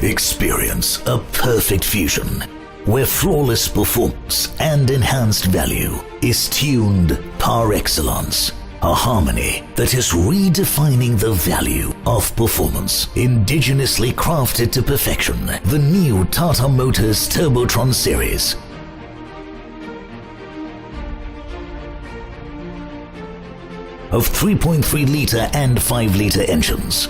Experience a perfect fusion where flawless performance and enhanced value is tuned par excellence. A harmony that is redefining the value of performance. Indigenously crafted to perfection, the new Tata Motors Turbotronn series. Of 3.3-litre and 5-litre engines.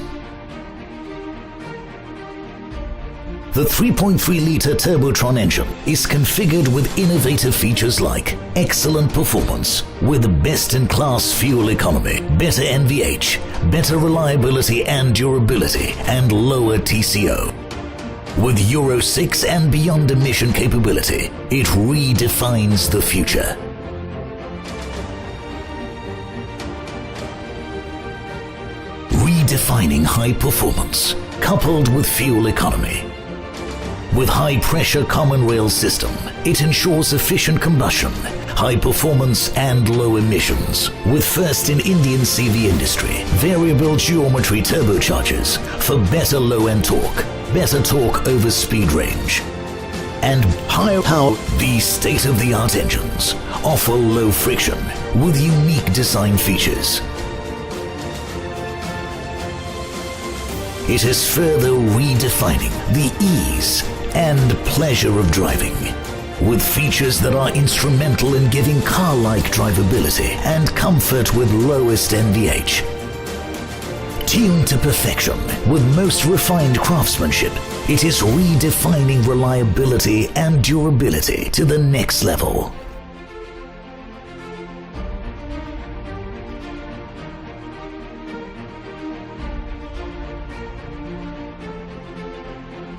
The 3.3-litre Turbotronn engine is configured with innovative features like excellent performance with best-in-class fuel economy, better NVH, better reliability and durability, and lower TCO. With Euro 6 and beyond emission capability, it redefines the future. Redefining high performance, coupled with fuel economy. With high-pressure common rail system, it ensures efficient combustion, high performance and low emissions. With first in Indian CV industry, variable geometry turbochargers for better low-end torque, better torque over speed range. And higher power, these state-of-the-art engines offer low friction with unique design features. It is further redefining the ease and pleasure of driving, with features that are instrumental in giving car-like drivability and comfort with lowest NVH. Tuned to perfection with most refined craftsmanship, it is redefining reliability and durability to the next level.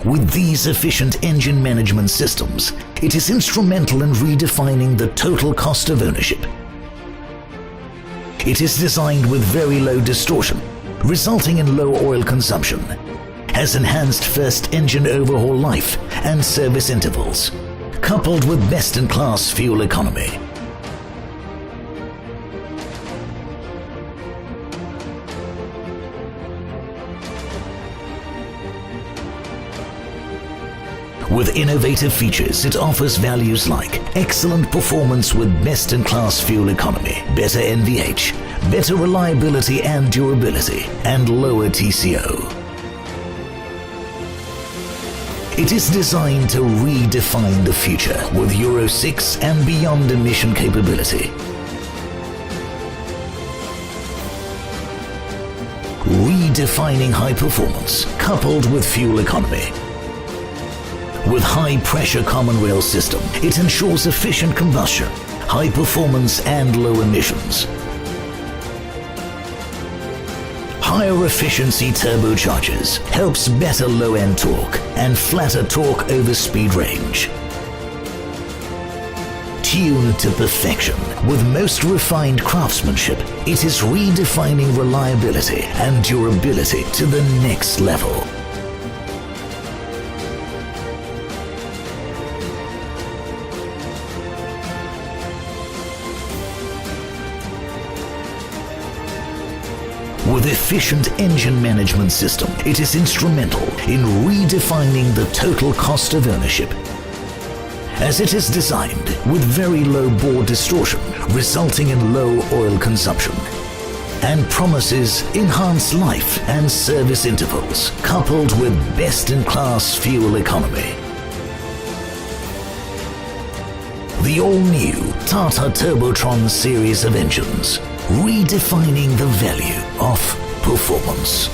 With these efficient engine management systems, it is instrumental in redefining the total cost of ownership. It is designed with very low distortion, resulting in low oil consumption, has enhanced first engine overhaul life and service intervals, coupled with best-in-class fuel economy. With innovative features, it offers values like excellent performance with best-in-class fuel economy, better NVH, better reliability and durability, and lower TCO. It is designed to redefine the future with Euro 6 and beyond emission capability. Redefining high performance coupled with fuel economy. With high-pressure common rail system, it ensures efficient combustion, high performance and low emissions. Higher efficiency turbochargers helps better low-end torque and flatter torque over speed range. Tuned to perfection with most refined craftsmanship, it is redefining reliability and durability to the next level. With efficient engine management system, it is instrumental in redefining the total cost of ownership, as it is designed with very low bore distortion, resulting in low oil consumption, and promises enhanced life and service intervals, coupled with best-in-class fuel economy. The all-new Tata Turbotronn series of engines, redefining the value of performance.